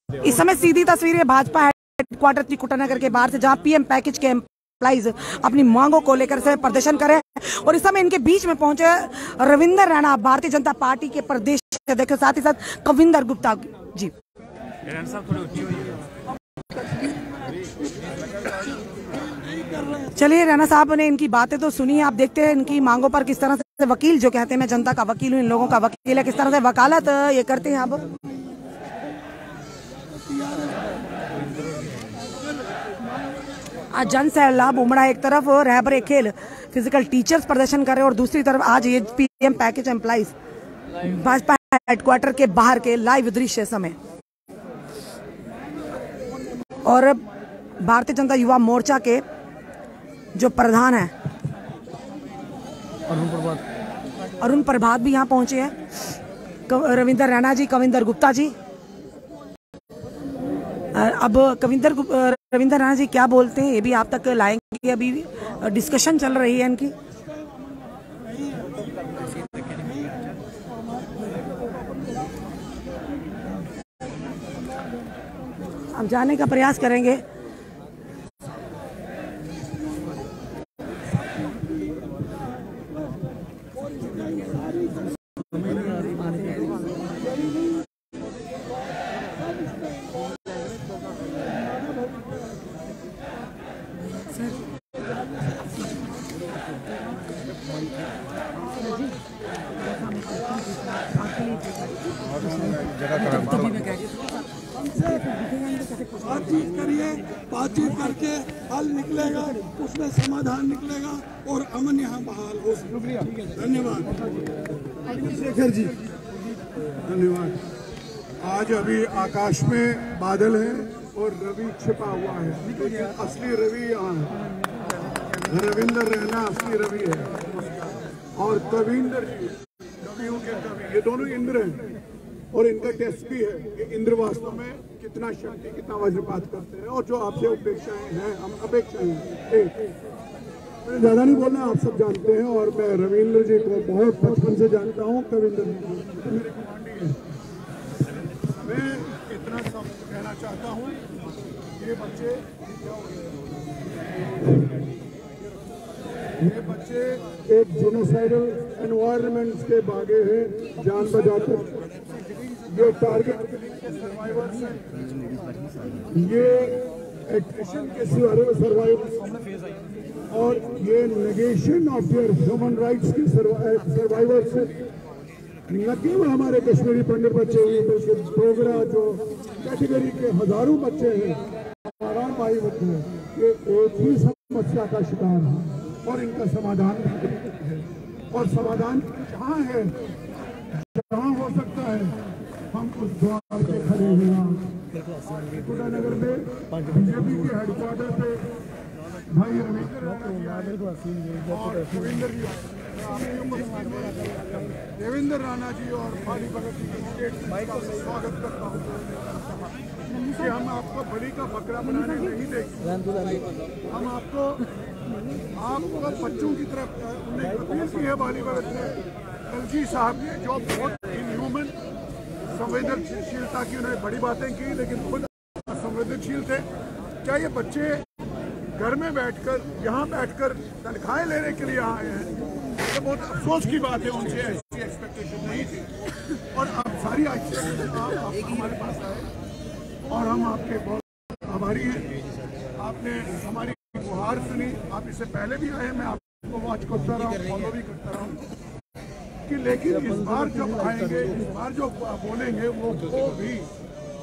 इस समय सीधी तस्वीरें भाजपा हेडक्वार्टर त्रिकुटानगर के बाहर से, जहां पीएम पैकेज के एम्प्लॉइज अपनी मांगों को लेकर से प्रदर्शन करें, और इस समय इनके बीच में पहुंचे रविंदर रैना, भारतीय जनता पार्टी के प्रदेश अध्यक्ष, साथ ही साथ कविंदर गुप्ता जी। चलिए, रैना साहब ने इनकी बातें तो सुनी, आप देखते हैं इनकी मांगों पर किस तरह से वकील, जो कहते हैं मैं जनता का वकील हूं, इन लोगों का वकील है, किस तरह से वकालत ये करते हैं। अब आज जन सैलाब उमड़ा, एक तरफ रहबर खेल फिजिकल टीचर्स प्रदर्शन कर रहे हैं और दूसरी तरफ आज ये PM package employees Bhajpa headquarter के बाहर के लाइव दृश्य समय। और भारतीय जनता युवा मोर्चा के जो प्रधान है अरुण प्रभात भी यहाँ पहुंचे हैं, रविंदर रैना जी, कविंदर गुप्ता जी। अब रविंदर रैना जी क्या बोलते हैं ये भी आप तक लाएंगे, अभी डिस्कशन चल रही है इनकी। अब जाने का प्रयास करेंगे। बातचीत करके हल निकलेगा, उसमें समाधान निकलेगा और अमन यहाँ बहाल हो। शुक्रिया, धन्यवाद शेखर जी, धन्यवाद। आज अभी आकाश में बादल है और रवि छिपा हुआ है, लेकिन असली रवि यहाँ है। रविंदर रैना असली रवि है और कविंदर जी कवियों के कवि, ये दोनों इंद्र हैं और इनका टेस्ट भी है कि इंद्र वास्तव में कितना शक्ति, कितना वज्रपात करते हैं। और जो आपसे अपेक्षाएं हैं, हम अपेक्षाएं मैं ज्यादा नहीं बोलना, आप सब जानते हैं। और मैं रविंद्र जी को बहुत बचपन से जानता हूँ, कविंदर जी को तो मेरे गुआंढी हैं। मैं इतना सब कहना चाहता हूँ, ये बच्चे एक जेनोसाइडल एनवायरनमेंट के भागे हैं जान बचाकर। ये टारगेट सर्वाइवर्स हैं, ये एट्रिशन के सर्वाइवर्स और ये negation of your human rights के सर्वाइवर्स हैं। न केवल हमारे कश्मीरी पंडित बच्चे हैं, बल्कि डोगरा जो कैटेगरी के हजारों बच्चे हैं, हमारा भाई बच्चे हैं, ये एक ही समस्या का शिकार है और इनका समाधान है। और समाधान जहाँ है, जहाँ हो सकता है, हम उस द्वार पे खड़े हुए। त्रिकुटानगर में बीजेपी के हेडक्वार्टर पे भाई रविंदर देवेंद्र राणा जी और फाली भगत जी के स्वागत करता हूँ कि हम आपको बलि का बकरा बनाने नहीं देंगे। हम आपको बच्चों की तरफ उन्हें अपील की है बाली भगत ने, एलजी साहब ने, जो बहुत इनह्यूमन संवेदनशीलता की उन्होंने बड़ी बातें की, लेकिन खुद संवेदनशील थे। क्या ये बच्चे घर में बैठकर, यहाँ बैठकर तनख्वाहें लेने के लिए आए हैं? तो बहुत अफसोस की बात है, उनसे ऐसी एक्सपेक्टेशन नहीं थी। और आप सारी एक्सपेक्टेशन आप हमारे पास आए और हम आपके बहुत आभारी हैं। आपने हमारी गुहार सुनी, आप इससे पहले भी आए, मैं आपको वॉच करता रहा हूँ, फॉलो भी करता रहा हूँ कि लेकिन इस बार जब आएंगे, इस बार जो बोलेंगे वो भी,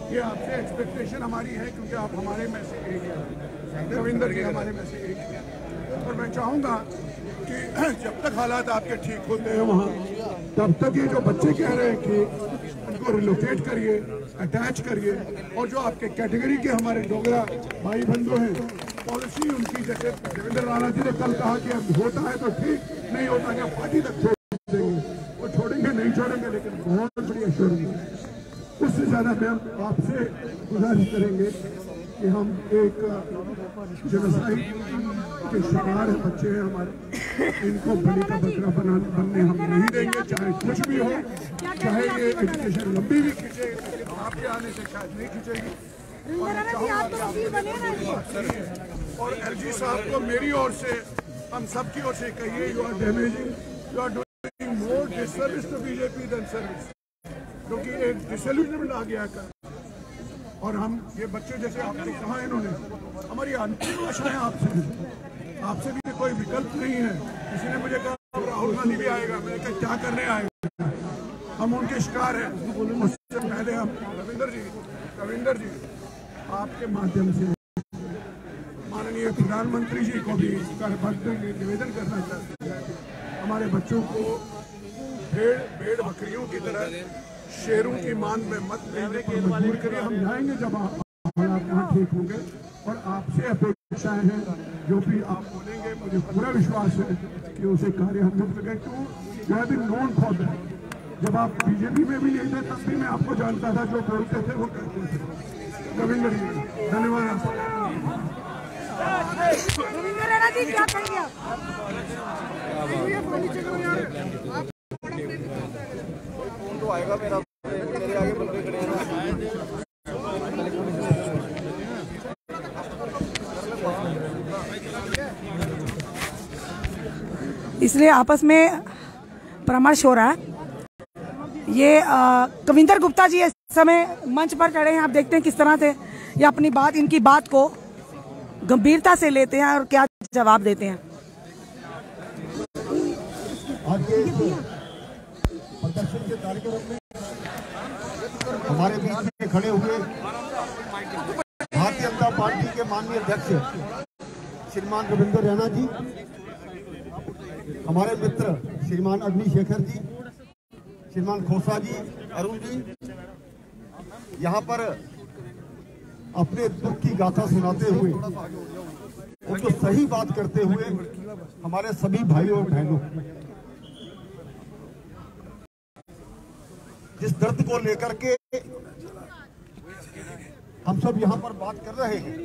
ये आपसे एक्सपेक्टेशन हमारी है, क्योंकि आप हमारे में से एक हैं, रविंदर जी हमारे में से एक हैं। और मैं चाहूँगा कि जब तक हालात आपके ठीक होते हैं वहाँ, तब तक ये जो बच्चे कह रहे हैं कि उनको रिलोकेट करिए, अटैच करिए, और जो आपके कैटेगरी के हमारे डोगरा भाई बंधु हैं, पॉलिसी उनकी, जैसे देवेंद्र राणा जी ने कल कहा कि अब होता है तो ठीक, नहीं होता क्या पार्टी तक छोड़ देंगे, वो छोड़ेंगे नहीं छोड़ेंगे, लेकिन बहुत बड़ी एश्योरेंस। उससे ज़्यादा हम आपसे गुजारिश करेंगे कि हम एक जेनोसाइड के शिकार बच्चे हैं हमारे, इनको बलि का बकरा बनने हम नहीं देंगे, चाहे कुछ भी हो, चाहे ये एजुकेशन लंबी भी खींचे, लेकिन आप आपके आने से शायद नहीं खींचेगी। और एलजी साहब को मेरी ओर से, हम सबकी ओर से कहिए, you are damaging, you are doing more disservice to BJP than service, क्योंकि एक डिसल्यूजनमेंट आ गया कर। और हम ये बच्चे जैसे आपने कहा, इन्होंने हमारी अंतिम आशा है आपसे भी कोई विकल्प नहीं है। किसी ने मुझे कहा राहुल गांधी भी आएगा, मैंने कहा क्या करने आएगा, हम उनके शिकार हैं। उससे पहले हम रविंदर जी आपके माध्यम से माननीय प्रधानमंत्री जी को भी निवेदन करना चाहते हैं, हमारे बच्चों को भेड़ बकरियों की तरह शेरों की मान में मत लेने के मजबूर करिए। हम जाएंगे जब हालात वहाँ ठीक होंगे, और आपसे अपेक्षाएं हैं जो भी आप बोलेंगे, मुझे पूरा विश्वास है कि उसे कार्य हम कर सकें। You have been known for that. जब आप बीजेपी में भी नहीं थे तब भी मैं आपको जानता था, जो बोलते थे वो करते थे। रविंदर जी धन्यवाद। रविंदर राणा जी क्या कहेंगे आप? तो आएगा मेरा, मेरे आगे बंदे खड़े हैं। इसलिए आपस में परामर्श हो रहा है। ये कविंदर गुप्ता जी इस समय मंच पर चढ़े हैं। आप देखते हैं किस तरह से ये अपनी बात, इनकी बात को गंभीरता से लेते हैं और क्या जवाब देते हैं। आज के प्रदर्शन के कार्यक्रम में हमारे बीच में खड़े हुए भारतीय जनता पार्टी के माननीय अध्यक्ष श्रीमान रविंदर रैना जी, हमारे मित्र श्रीमान अग्निशेखर जी, श्रीमान खोसा जी, अरुण जी, यहाँ पर अपने दुख की गाथा सुनाते हुए, उनको सही बात करते हुए हमारे सभी भाइयों और बहनों, जिस दर्द को लेकर के हम सब यहाँ पर बात कर रहे हैं,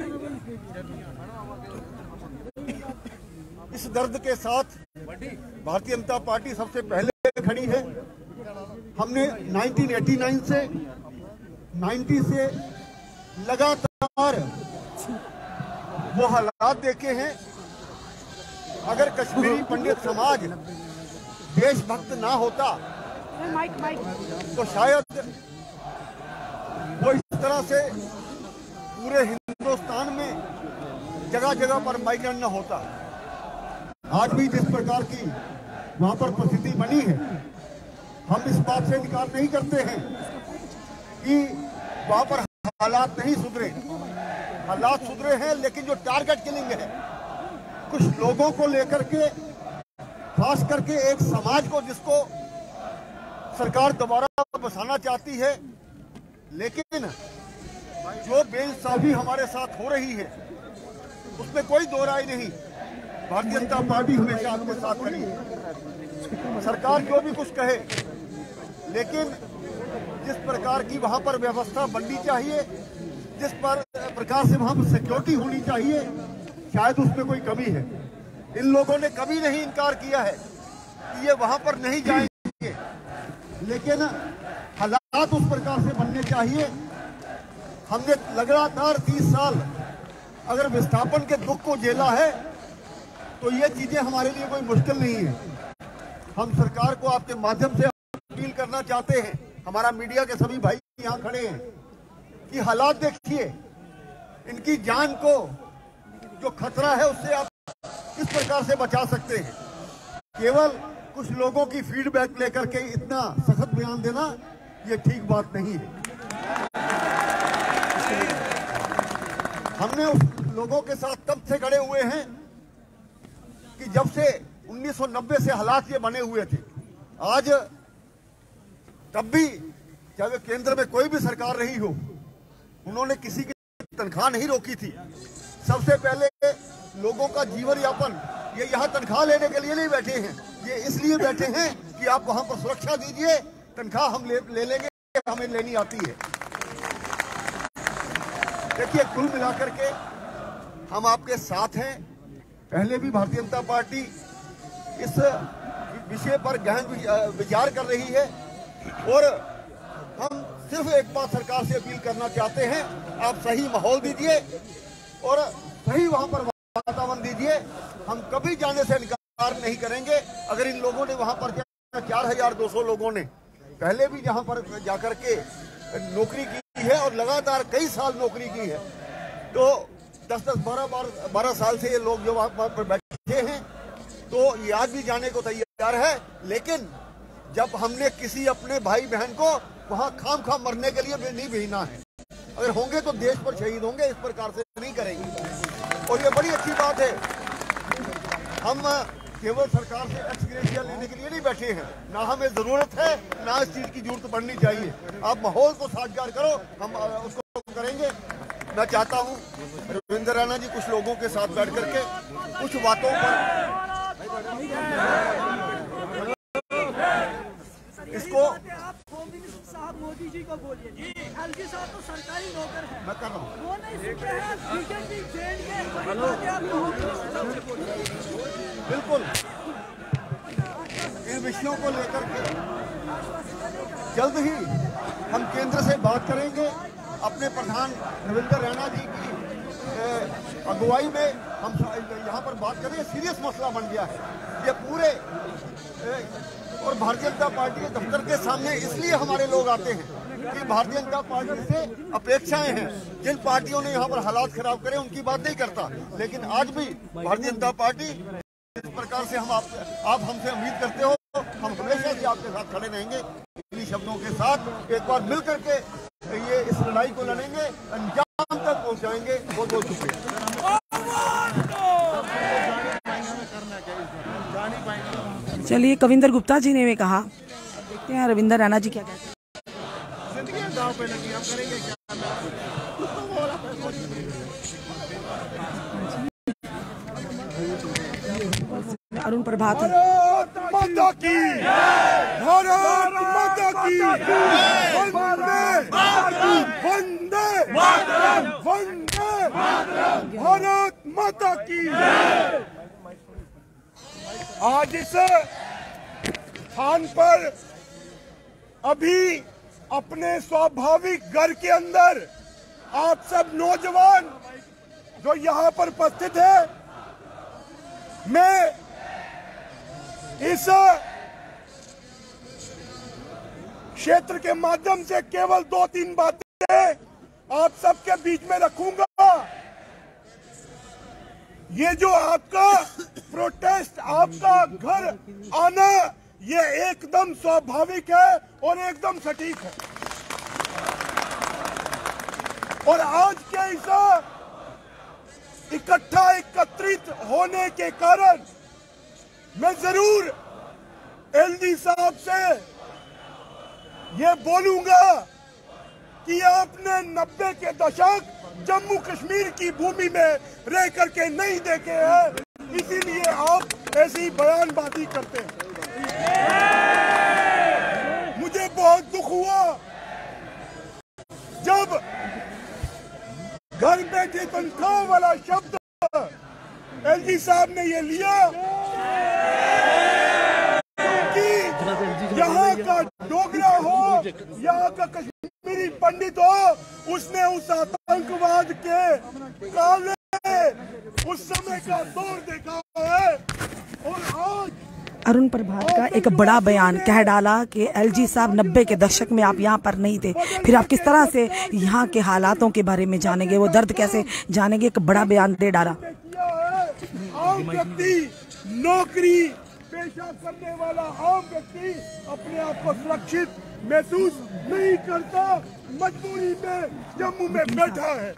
इस दर्द के साथ भारतीय जनता पार्टी सबसे पहले खड़ी है। हमने 1989 से 90 से लगातार वो हालात देखे हैं। अगर कश्मीरी पंडित समाज देशभक्त ना होता तो शायद वो इस तरह से पूरे हिंदुस्तान में जगह जगह पर माइग्रेंट न होता। आज भी जिस प्रकार की वहां पर परिस्थिति बनी है, हम इस बात से इनकार नहीं करते हैं कि वहां पर हालात नहीं सुधरे। हालात सुधरे हैं, लेकिन जो टारगेट किलिंग है कुछ लोगों को लेकर के, खास करके एक समाज को जिसको सरकार दोबारा बसाना चाहती है, लेकिन जो बेइंसाफी हमारे साथ हो रही है उसमें कोई दो राय नहीं। भारतीय जनता पार्टी हमेशा आपके साथ खड़ी है। सरकार जो भी कुछ कहे, लेकिन जिस प्रकार की वहां पर व्यवस्था बननी चाहिए, जिस प्रकार से वहां पर सिक्योरिटी होनी चाहिए, शायद उसमें कोई कमी है। इन लोगों ने कभी नहीं इनकार किया है कि ये वहां पर नहीं जाएंगे, लेकिन हालात उस प्रकार से बनने चाहिए। हमने लगातार 30 साल अगर विस्थापन के दुख को झेला है तो ये चीजें हमारे लिए कोई मुश्किल नहीं है। हम सरकार को आपके माध्यम से अपील करना चाहते हैं, हमारा मीडिया के सभी भाई यहाँ खड़े हैं, कि हालात देखिए, इनकी जान को जो खतरा है उससे आप किस प्रकार से बचा सकते हैं। केवल कुछ लोगों की फीडबैक लेकर के इतना सख्त बयान देना ये ठीक बात नहीं है। हमने उस लोगों के साथ तब से खड़े हुए हैं कि जब से 1990 से हालात ये बने हुए थे। आज तब भी चाहे केंद्र में कोई भी सरकार रही हो, उन्होंने किसी की तनख्वाह नहीं रोकी थी। सबसे पहले लोगों का जीवन यापन, ये यहाँ तनख्वाह लेने के लिए नहीं बैठे हैं, ये इसलिए बैठे हैं कि आप वहां पर सुरक्षा दीजिए, तनख्वाह हम ले लेंगे, हमें लेनी आती है। देखिए, कुल मिलाकर के हम आपके साथ हैं। पहले भी भारतीय जनता पार्टी इस विषय पर गहन विचार कर रही है और हम सिर्फ एक बात सरकार से अपील करना चाहते हैं, आप सही माहौल दीजिए और सही वहां पर वातावरण दीजिए। हम कभी जाने से इनकार नहीं करेंगे। अगर इन लोगों ने वहां पर 4200 लोगों ने पहले भी यहाँ पर जाकर के नौकरी की है और लगातार कई साल नौकरी की है, तो 10-12 साल से ये लोग जो वहां पर बैठे हैं, तो ये आज भी जाने को तैयार है। लेकिन जब हमने किसी अपने भाई बहन को वहां खाम मरने के लिए नहीं भेजना है, अगर होंगे तो देश पर शहीद होंगे, इस प्रकार से नहीं करेंगे। और ये बड़ी अच्छी बात है, हम केवल सरकार से एक्स ग्रेशिया लेने के लिए नहीं बैठे हैं, ना हमें जरूरत है, ना इस चीज की जरूरत पड़नी चाहिए। आप माहौल को साझगार करो, हम उसको करेंगे। मैं चाहता हूं रविंद्र राणा जी कुछ लोगों के साथ बैठ करके कुछ बातों पर इसको साहब मोदी जी को बोलिए जी, एलजी साहब तो सरकारी नौकर है, मैं कर रहा हूँ। वो नहीं सुनते हैं, बीजेपी बिल्कुल इन विषयों को लेकर के जल्द ही हम केंद्र से बात करेंगे। अपने प्रधान रविंद्र राणा जी की अगुवाई में हम यहाँ पर बात करेंगे। सीरियस मसला बन गया है ये पूरे, और भारतीय जनता पार्टी के दफ्तर के सामने इसलिए हमारे लोग आते हैं कि भारतीय जनता पार्टी से अपेक्षाएं हैं। जिन पार्टियों ने यहाँ पर हालात खराब करे उनकी बात नहीं करता, लेकिन आज भी भारतीय जनता पार्टी इस प्रकार से आप हमसे उम्मीद करते हो, हम हमेशा से आपके साथ खड़े रहेंगे। इन्हीं शब्दों के साथ एक बार मिल करके ये इस लड़ाई को लड़ेंगे, अंजाम तक पहुँचाएंगे। बहुत बहुत शुक्रिया। चलिए, कविंदर गुप्ता जी ने भी कहा, देखते हैं रविंद्र राणा जी क्या कहते हैं। दांव पे लगी, हम करेंगे क्या? अरुण प्रभात भारत माता की, भारत माता की, वंदे वंदे वंदे भारत माता की। आज इस स्थान पर अभी अपने स्वाभाविक घर के अंदर आप सब नौजवान जो यहाँ पर उपस्थित है, मैं इस क्षेत्र के माध्यम से केवल 2-3 बातें आप सबके बीच में रखूंगा। ये जो आपका प्रोटेस्ट, आपका घर आना, ये एकदम स्वाभाविक है और एकदम सटीक है। और आज के इस एकत्रित होने के कारण मैं जरूर एलजी साहब से ये बोलूंगा कि आपने 90 के दशक जम्मू कश्मीर की भूमि में रह करके नहीं देखे हैं, इसीलिए आप ऐसी बयानबाजी करते हैं। मुझे बहुत दुख हुआ जब घर बैठे तनख्वाह वाला शब्द एलजी साहब ने ये लिया कि यहाँ का डोगरा हो, यहाँ का कश्मीरी पंडित हो, उसने उस आतंकवाद के काले उस समय का दौर देखा है। और आज अरुण प्रभात का एक बड़ा बयान कह डाला कि एलजी साहब 90 के दशक में आप यहाँ पर नहीं थे, फिर आप किस तरह से यहाँ के हालातों के बारे में जानेंगे, वो दर्द कैसे जानेंगे, एक बड़ा बयान दे डाला। आम व्यक्ति, नौकरी पेशा करने वाला आम व्यक्ति अपने आप को सुरक्षित महसूस नहीं करता, मजबूरी में जम्मू में बैठा है।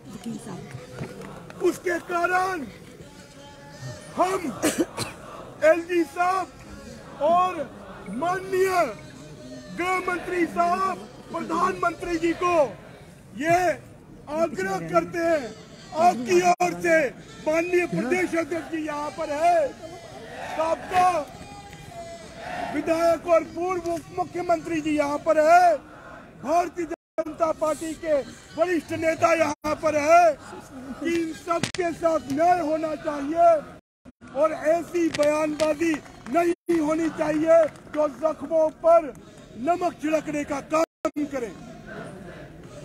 उसके कारण हम एलजी साहब और माननीय गृह मंत्री साहब, प्रधानमंत्री जी को ये आग्रह करते हैं आपकी ओर से, माननीय प्रदेश अध्यक्ष जी यहाँ पर है, साबका विधायक और पूर्व उप मुख्यमंत्री जी यहाँ पर है, भारतीय जनता पार्टी के वरिष्ठ नेता यहाँ पर है, कि इन सबके साथ न्याय होना चाहिए और ऐसी बयानबाजी नहीं होनी चाहिए जो जख्मों पर नमक छिड़कने का काम करे।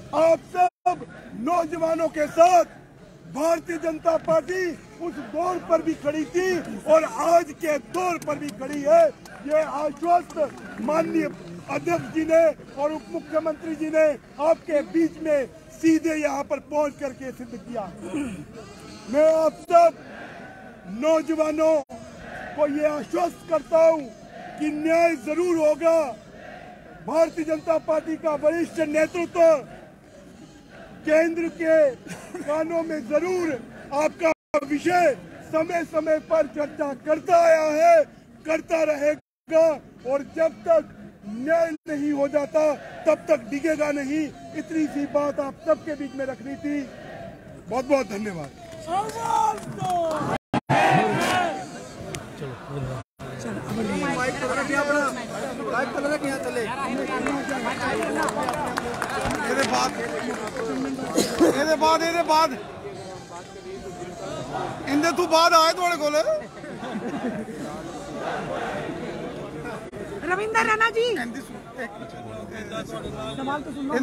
आप सब नौजवानों के साथ भारतीय जनता पार्टी उस दौर पर भी खड़ी थी और आज के दौर पर भी खड़ी है। ये आश्वस्त माननीय अध्यक्ष जी ने और उप मुख्यमंत्री जी ने आपके बीच में सीधे यहाँ पर पहुंच करके सिद्ध किया। मैं आप सब नौजवानों को ये आश्वस्त करता हूँ कि न्याय जरूर होगा। भारतीय जनता पार्टी का वरिष्ठ नेतृत्व केंद्र के कानों में जरूर आपका विषय समय समय पर चर्चा करता आया है, करता रहेगा और जब तक न्याय नहीं हो जाता तब तक डिगेगा नहीं। इतनी सी बात आप सबके बीच में रखनी थी। बहुत बहुत धन्यवाद। इंदे तू बाद आए थोड़े कोले रविंदर रैना जी सवाल तो सुनो।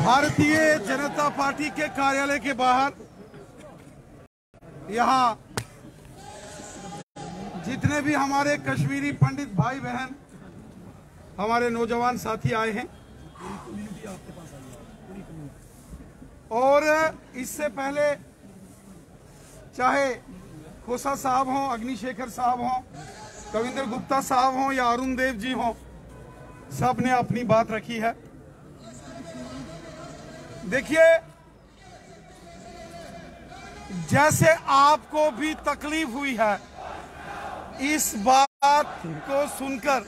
भारतीय जनता पार्टी के कार्यालय के बाहर यहाँ जितने भी हमारे कश्मीरी पंडित भाई बहन हमारे नौजवान साथी आए हैं और इससे पहले चाहे खोसा साहब हों, अग्निशेखर साहब हों, कविंद्र गुप्ता साहब हों या अरुण देव जी हों, सब ने अपनी बात रखी है। देखिए, जैसे आपको भी तकलीफ हुई है इस बात को सुनकर,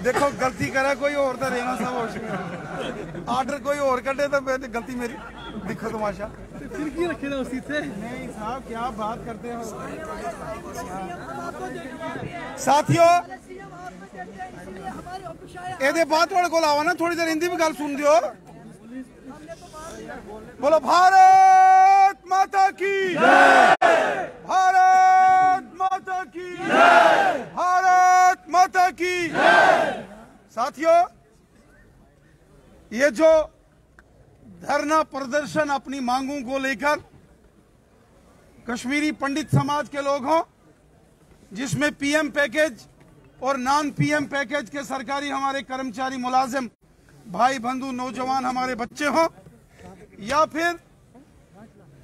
देखो गलती करे कोई और तो रहना सब ऑर्डर कोई और कटे तो गलती मेरी। देखो तमाशा फिर की रखे ना उसी से। नहीं साहब, क्या बात करते हो साथियों। ये बात थोड़े को लावा ना, थोड़ी देर हिंदी में गल सुन दियो। बोलो भारत माता की जय, भारत माता की जय, भारत माता की जय। साथियों, ये जो धरना प्रदर्शन अपनी मांगों को लेकर कश्मीरी पंडित समाज के लोग हों, जिसमें पीएम पैकेज और नॉन पीएम पैकेज के सरकारी हमारे कर्मचारी मुलाजिम भाई बंधु नौजवान हमारे बच्चे हों, या फिर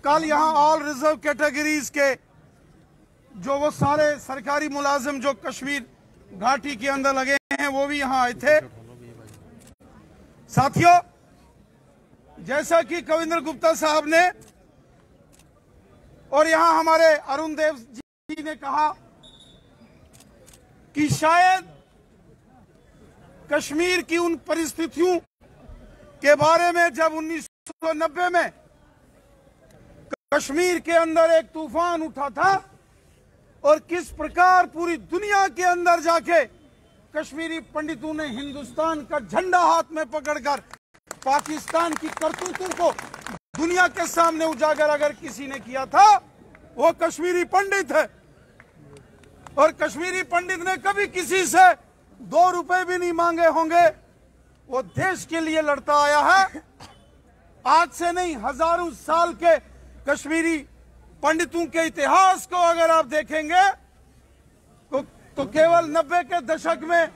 कल यहाँ ऑल रिजर्व कैटेगरीज के जो वो सारे सरकारी मुलाजिम जो कश्मीर घाटी के अंदर लगे हैं वो भी यहाँ आए थे। साथियों, जैसा कि कविंद्र गुप्ता साहब ने और यहाँ हमारे अरुण देव जी ने कहा कि शायद कश्मीर की उन परिस्थितियों के बारे में जब 1990 में कश्मीर के अंदर एक तूफान उठा था और किस प्रकार पूरी दुनिया के अंदर जाके कश्मीरी पंडितों ने हिंदुस्तान का झंडा हाथ में पकड़कर पाकिस्तान की करतूतों को दुनिया के सामने उजागर अगर किसी ने किया था वो कश्मीरी पंडित है। और कश्मीरी पंडित ने कभी किसी से 2 रुपए भी नहीं मांगे होंगे। वो देश के लिए लड़ता आया है। आज से नहीं, हजारों साल के कश्मीरी पंडितों के इतिहास को अगर आप देखेंगे तो केवल 90 के दशक में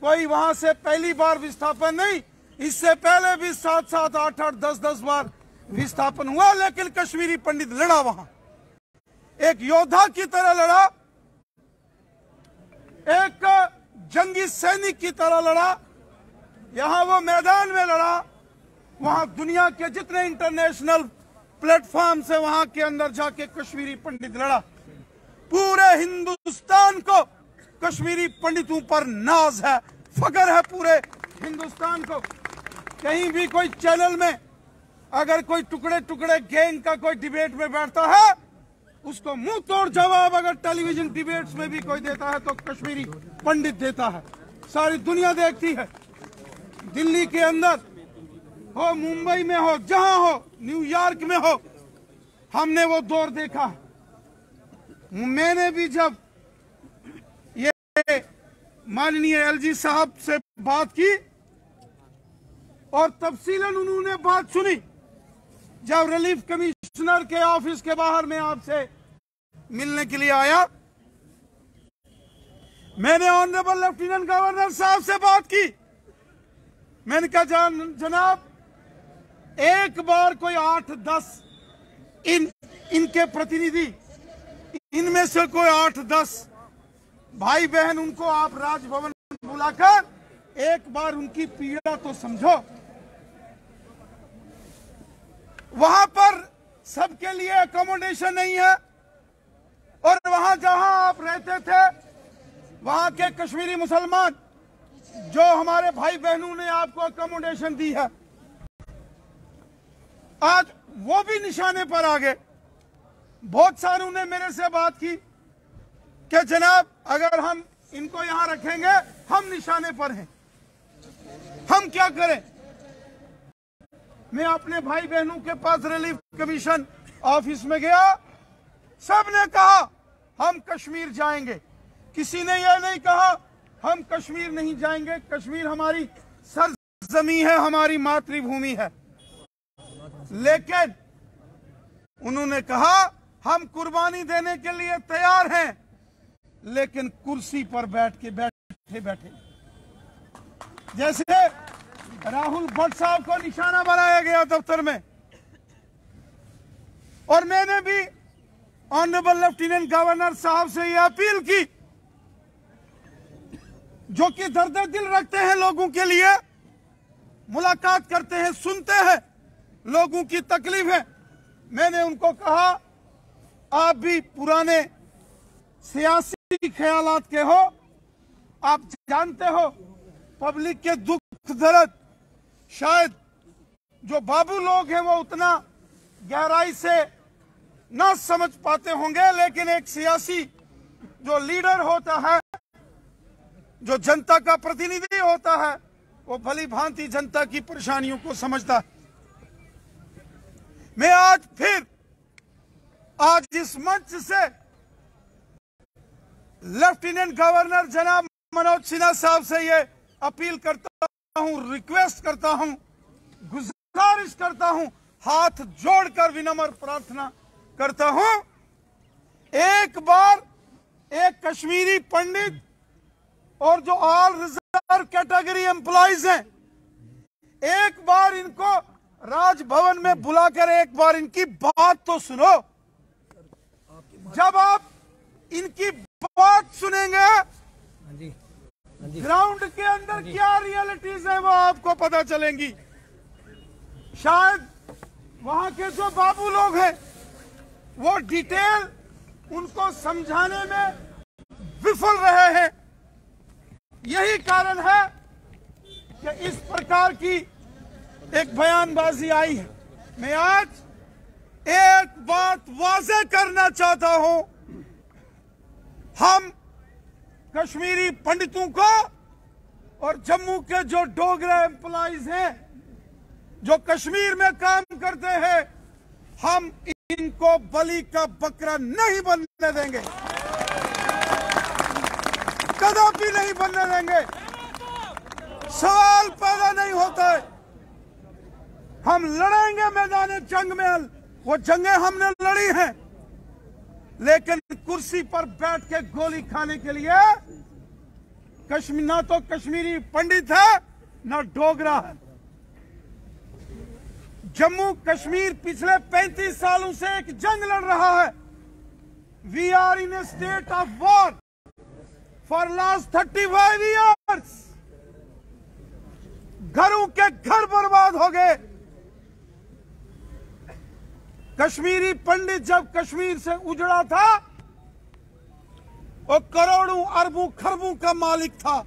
कोई वहां से पहली बार विस्थापन नहीं, इससे पहले भी 7-7, 8-8, 10-10 बार विस्थापन हुआ, लेकिन कश्मीरी पंडित लड़ा वहां, एक योद्धा की तरह लड़ा, एक जंगी सैनिक की तरह लड़ा। यहां वो मैदान में लड़ा, वहां दुनिया के जितने इंटरनेशनल प्लेटफॉर्म से वहां के अंदर जाके कश्मीरी पंडित लड़ा। पूरे हिंदुस्तान को कश्मीरी पंडितों पर नाज है, फख्र है पूरे हिंदुस्तान को। कहीं भी कोई चैनल में अगर कोई टुकड़े टुकड़े गैंग का कोई डिबेट में बैठता है, उसको मुंह तोड़ जवाब अगर टेलीविजन डिबेट्स में भी कोई देता है तो कश्मीरी पंडित देता है। सारी दुनिया देखती है। दिल्ली के अंदर हो मुंबई में हो, जहां हो, न्यूयॉर्क में हो, हमने वो दौर देखा। मैंने भी जब ये माननीय एलजी साहब से बात की और तफसीलन उन्होंने बात सुनी, जब रिलीफ कमिश्नर के ऑफिस के बाहर में आपसे मिलने के लिए आया, मैंने ऑनरेबल लेफ्टिनेंट गवर्नर साहब से बात की। मैंने कहा जनाब, एक बार कोई 8-10 इनके प्रतिनिधि, इनमें से कोई 8-10 भाई बहन, उनको आप राजभवन बुलाकर एक बार उनकी पीड़ा तो समझो। वहां पर सबके लिए अकोमोडेशन नहीं है, और वहां जहां आप रहते थे, वहां के कश्मीरी मुसलमान जो हमारे भाई बहनों ने आपको अकोमोडेशन दी है, आज वो भी निशाने पर आ गए। बहुत सारों ने मेरे से बात की कि जनाब, अगर हम इनको यहां रखेंगे, हम निशाने पर हैं, हम क्या करें। मैं अपने भाई बहनों के पास रिलीफ कमीशन ऑफिस में गया, सब ने कहा हम कश्मीर जाएंगे। किसी ने यह नहीं कहा हम कश्मीर नहीं जाएंगे, कश्मीर हमारी सरजमी है, हमारी मातृभूमि है। लेकिन उन्होंने कहा हम कुर्बानी देने के लिए तैयार हैं, लेकिन कुर्सी पर बैठे बैठे जैसे राहुल भट्ट साहब को निशाना बनाया गया दफ्तर में। और मैंने भी ऑनरेबल लेफ्टिनेंट गवर्नर साहब से यह अपील की, जो कि दर्द दिल रखते हैं लोगों के लिए, मुलाकात करते हैं, सुनते हैं लोगों की तकलीफें। मैंने उनको कहा आप भी पुराने सियासी ख्यालात के हो, आप जानते हो पब्लिक के दुख दर्द शायद जो बाबू लोग हैं वो उतना गहराई से ना समझ पाते होंगे, लेकिन एक सियासी जो लीडर होता है, जो जनता का प्रतिनिधि होता है, वो भली भांति जनता की परेशानियों को समझता है। मैं आज इस मंच से लेफ्टिनेंट गवर्नर जनाब मनोज सिन्हा साहब से ये अपील करता हूं, रिक्वेस्ट करता हूं, गुजारिश करता हूं, हाथ जोड़कर विनम्र प्रार्थना करता हूं, एक बार एक कश्मीरी पंडित और जो ऑल रिजर्व कैटेगरी एम्प्लॉइज हैं, एक बार इनको राजभवन में बुलाकर एक बार इनकी बात तो सुनो। जब आप इनकी बात सुनेंगे, ग्राउंड के अंदर क्या रियलिटीज है वो आपको पता चलेंगी। शायद वहां के जो बाबू लोग हैं वो डिटेल उनको समझाने में विफल रहे हैं। यही कारण है कि इस प्रकार की एक बयानबाजी आई है। मैं आज एक बात वाज़ेह करना चाहता हूं, हम कश्मीरी पंडितों को और जम्मू के जो डोगरा एम्प्लॉइज हैं जो कश्मीर में काम करते हैं, हम इनको बलि का बकरा नहीं बनने देंगे, कदापि नहीं बनने देंगे। सवाल पैदा नहीं होता है। हम लड़ेंगे मैदान जंग में, वो जंगें हमने लड़ी हैं, लेकिन कुर्सी पर बैठ के गोली खाने के लिए कश्मीर ना तो कश्मीरी पंडित है ना डोगरा है। जम्मू कश्मीर पिछले 35 सालों से एक जंग लड़ रहा है। We are in a state of war for last 35 years. घरों के घर बर्बाद हो गए। कश्मीरी पंडित जब कश्मीर से उजड़ा था, वो करोड़ों अरबों खरबों का मालिक था,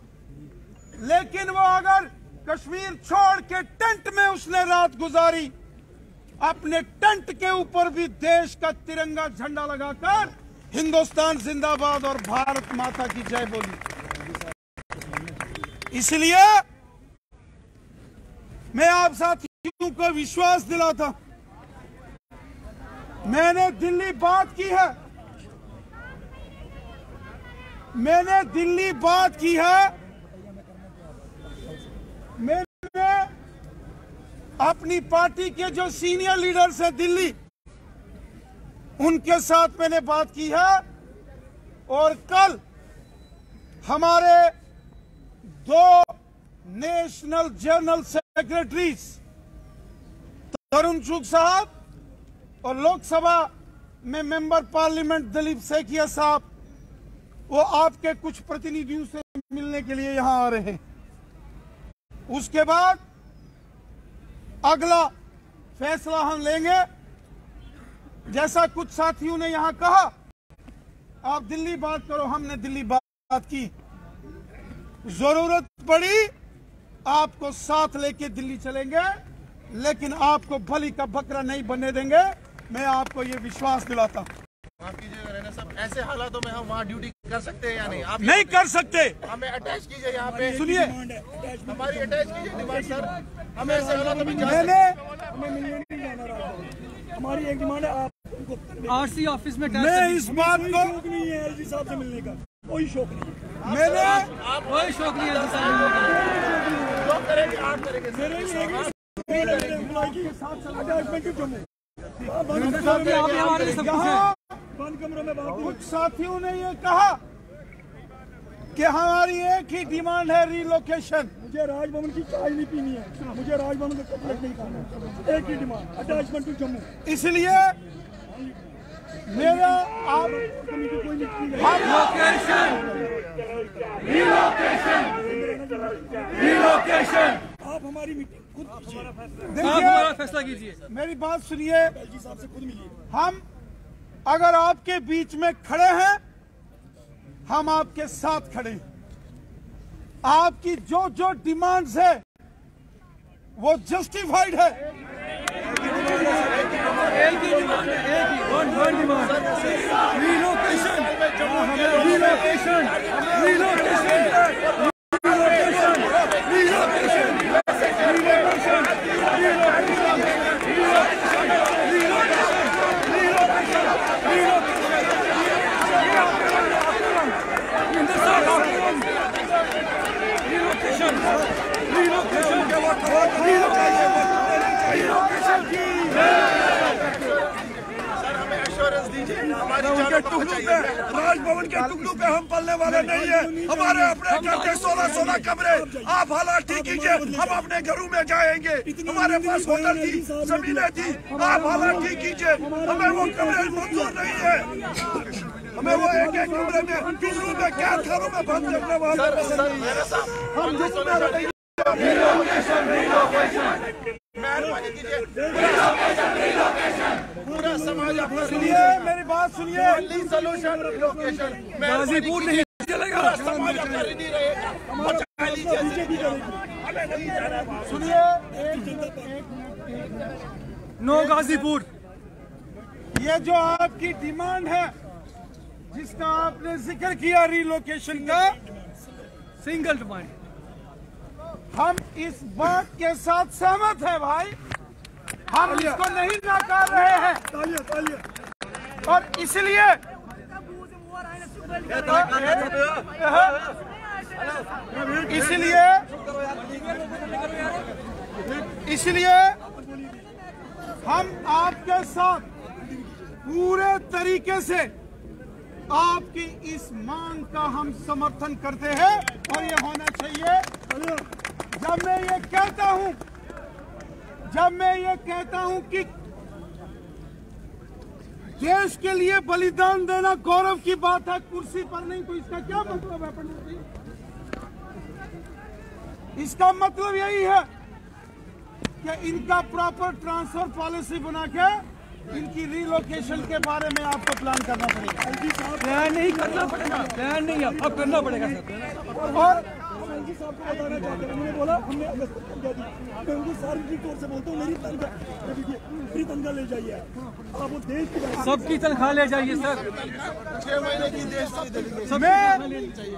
लेकिन वो अगर कश्मीर छोड़ के टेंट में उसने रात गुजारी, अपने टेंट के ऊपर भी देश का तिरंगा झंडा लगाकर हिंदुस्तान जिंदाबाद और भारत माता की जय बोली। इसलिए मैं आप साथ साथियों को विश्वास दिलाता, मैंने दिल्ली बात की है, मैंने दिल्ली बात की है, मैंने अपनी पार्टी के जो सीनियर लीडर्स हैं दिल्ली, उनके साथ मैंने बात की है। और कल हमारे 2 नेशनल जनरल सेक्रेटरीज तरुण चुग साहब और लोकसभा में मेंबर पार्लियामेंट दिलीप सेकिया साहब, वो आपके कुछ प्रतिनिधियों से मिलने के लिए यहां आ रहे हैं। उसके बाद अगला फैसला हम लेंगे। जैसा कुछ साथियों ने यहां कहा, आप दिल्ली बात करो, हमने दिल्ली बात की, जरूरत पड़ी आपको साथ लेके दिल्ली चलेंगे, लेकिन आपको बलि का बकरा नहीं बनने देंगे, मैं आपको ये विश्वास दिलाता हूं। माफ कीजिएगा रैना साहब, ऐसे हालातों में हम वहाँ ड्यूटी कर सकते हैं या नहीं? आप नहीं कर सकते। हमें अटैच कीजिए यहाँ पे, सुनिए, हमारी अटैच कीजिए डिमांड सर। हमें ऐसे हालातों में हमारी एक डिमांड है, आप आरसी ऑफिस में मैं इस बात को नहीं है एलजी साहब से मिलने का, कोई शौक नहीं। मैंने कोई शौक नहीं है एलजी साहब मिलने का। जो करेंगे आप करेंगे बंद कमरों में बात। कुछ साथियों ने ये कहा कि हमारी एक ही डिमांड है, रिलोकेशन। मुझे राजभवन की चाय नहीं पीनी है, मुझे राजभवन का कपड़ा नहीं खाना है, एक ही डिमांड, अटैचमेंट टू जम्मू। इसलिए मेरा आप रिलोकेशन आप हमारी मीटिंग खुद हमारा फैसला कीजिए। मेरी बात सुनिए, एलजी साहब से खुद मिलिए। हम अगर आपके बीच में खड़े हैं, हम आपके साथ खड़े हैं। आपकी जो जो डिमांड्स है वो जस्टिफाइड है। एक ही डिमांड है, एक ही one demand, relocation, relocation, relocation, Raj Bhavan के टुकड़ों पे हम पलने वाले नहीं है। हमारे अपने घर के 16 कमरे, आप हालात ठीक कीजिए, हम अपने घरों में जाएंगे। हमारे पास होटल थी, जमीनें थी, आप हालात ठीक कीजिए। हमें वो कमरे मंजूर नहीं है, हमें वो एक कमरे में पिंजरों में कैद घरों में बंद करने वाले पसंद नहीं है। हम जिसमें पूरा समाज अपना सुनिए, मेरी बात सुनिए, सोल्यूशन रिलोकेशन, गाजीपुर नहीं चलेगा, समाज अपना रेडी रहेगा। सुनिए, नो गाजीपुर। ये जो आपकी डिमांड है, जिसका आपने जिक्र किया रिलोकेशन का, सिंगल डिमांड, हम इस बात के साथ सहमत हैं भाई, हम इसको नहीं नकार रहे हैं। और इसलिए इसलिए हम आपके साथ पूरे तरीके से आपकी इस मांग का हम समर्थन करते हैं, और ये होना चाहिए। जब मैं ये कहता हूं कि देश के लिए बलिदान देना गौरव की बात है, कुर्सी पर नहीं, तो इसका क्या मतलब है पंडित जी? इसका मतलब यही है कि इनका प्रॉपर ट्रांसफर पॉलिसी बना के इनकी रिलोकेशन के बारे में आपको प्लान करना पड़ेगा। प्लान नहीं करना पड़ेगा, प्लान नहीं अब करना पड़ेगा सर। और एलजी साहब को बताना चाहते हैं, उन्होंने बोला हमने अगस्त तक दे दी। मैं उनको सार्वजनिक तौर से बोलता हूँ, मेरी तनख्वाह फ्री तनख्वाह ले जाइए। आप वो देश की सबकी तनख्वाह ले जाइए सर, 6 महीने की देश सबकी तनख्वाह ले जाइए।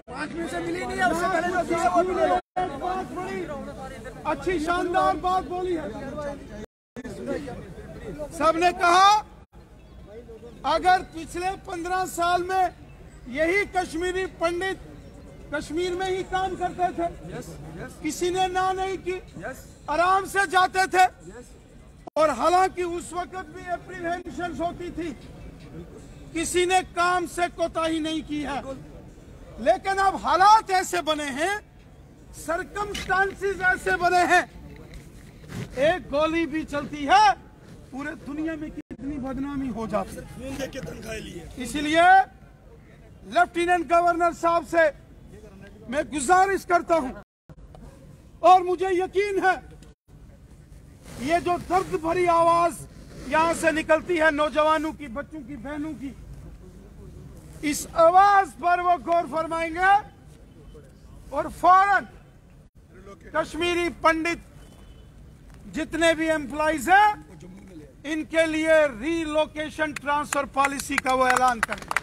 5 में से मिली नहीं है, उससे पहले जो एक बात बड़ी अच्छी शानदार बात बोली है। सबने कहा अगर पिछले 15 साल में यही कश्मीरी पंडित कश्मीर में ही काम करते थे, किसी ने ना नहीं की, आराम से जाते थे, और हालांकि उस वक्त भी एप्रीहेंशन होती थी, किसी ने काम से कोताही नहीं की है। लेकिन अब हालात ऐसे बने हैं, सरकमस्टांसेस ऐसे बने हैं, एक गोली भी चलती है पूरे दुनिया में कितनी बदनामी हो जाती है। इसलिए लेफ्टिनेंट गवर्नर साहब से मैं गुजारिश करता हूं, और मुझे यकीन है ये जो दर्द भरी आवाज यहां से निकलती है नौजवानों की, बच्चों की, बहनों की, इस आवाज पर वो गौर फरमाएंगे और फौरन कश्मीरी पंडित जितने भी एम्प्लॉइज हैं इनके लिए रीलोकेशन ट्रांसफर पॉलिसी का वो ऐलान करेंगे।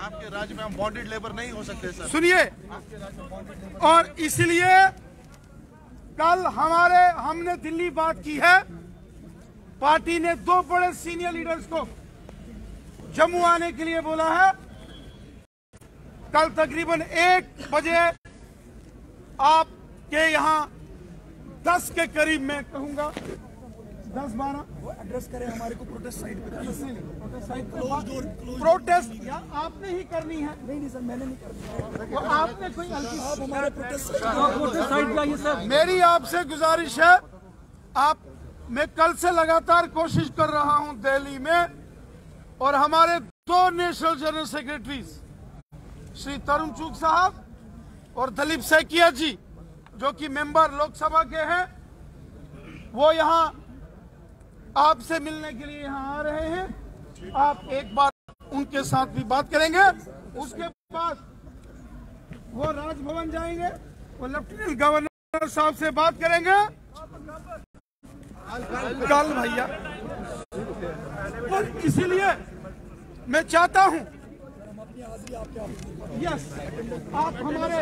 आपके राज्य में हम बॉन्डेड लेबर नहीं हो सकते सर। सुनिए, और इसलिए कल हमने दिल्ली बात की है, पार्टी ने 2 बड़े सीनियर लीडर्स को जम्मू आने के लिए बोला है। कल तकरीबन 1 बजे आपके यहाँ 10 के करीब मैं कहूंगा 10-12 एड्रेस करें हमारे को प्रोटेस्ट साइड पे, प्रोटेस्ट या आपने ही करनी है। नहीं सर, मैंने नहीं करनी। तो आपने कोई आप हमारे प्रोटेस्ट साइड पे आइए सर। मेरी आपसे गुजारिश है, मैं कल से लगातार कोशिश कर रहा हूं दिल्ली में, और हमारे 2 नेशनल जनरल सेक्रेटरीज श्री तरुण चुग साहब और दिलीप सैकिया जी, जो कि मेंबर लोकसभा के हैं, वो यहाँ आपसे मिलने के लिए यहाँ आ रहे हैं। आप एक बार उनके साथ भी बात करेंगे, उसके बाद वो राजभवन जाएंगे, वो लेफ्टिनेंट गवर्नर साहब से बात करेंगे कल भैया। और इसीलिए मैं चाहता हूं, यस, आप हमारे,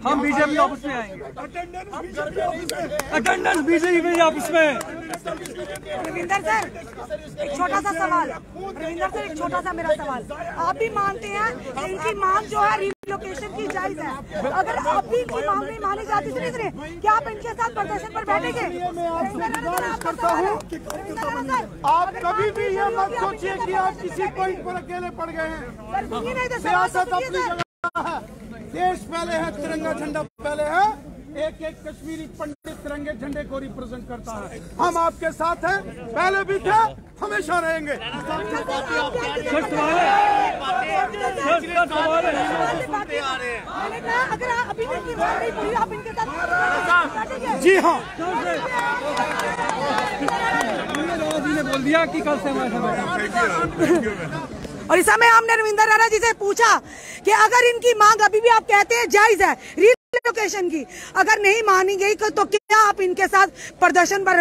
हम बीजेपी ऑफिस में आएंगे, अटेंडेंस बीजेपी ऑफिस में। रविंदर सर, एक छोटा सा सवाल, रविंदर सर, एक छोटा सा मेरा सवाल, आप भी मानते हैं कि इनकी मांग जो है रिलोकेशन की जायज है, अगर अभी इनकी मांग नहीं मानी जाती तो क्या आप इनके साथ प्रदर्शन पर बैठेंगे? आप कभी भी ये मत सोचिए कि आप किसी पॉइंट पर अकेले पड़ गए हैं। सियासत अपनी जगह है, देश पहले है, तिरंगा झंडा पहले है, एक एक कश्मीरी पंडित तिरंगे झंडे को रिप्रेजेंट करता है। हम आपके साथ हैं, पहले भी थे, हमेशा रहेंगे। जी हाँ, ने बोल दिया कि कल से और इस समय हमने रविंदर राणा जी से पूछा कि अगर इनकी मांग अभी भी आप कहते हैं जायज है रिलोकेशन की, अगर नहीं मानी गई तो क्या आप इनके साथ प्रदर्शन पर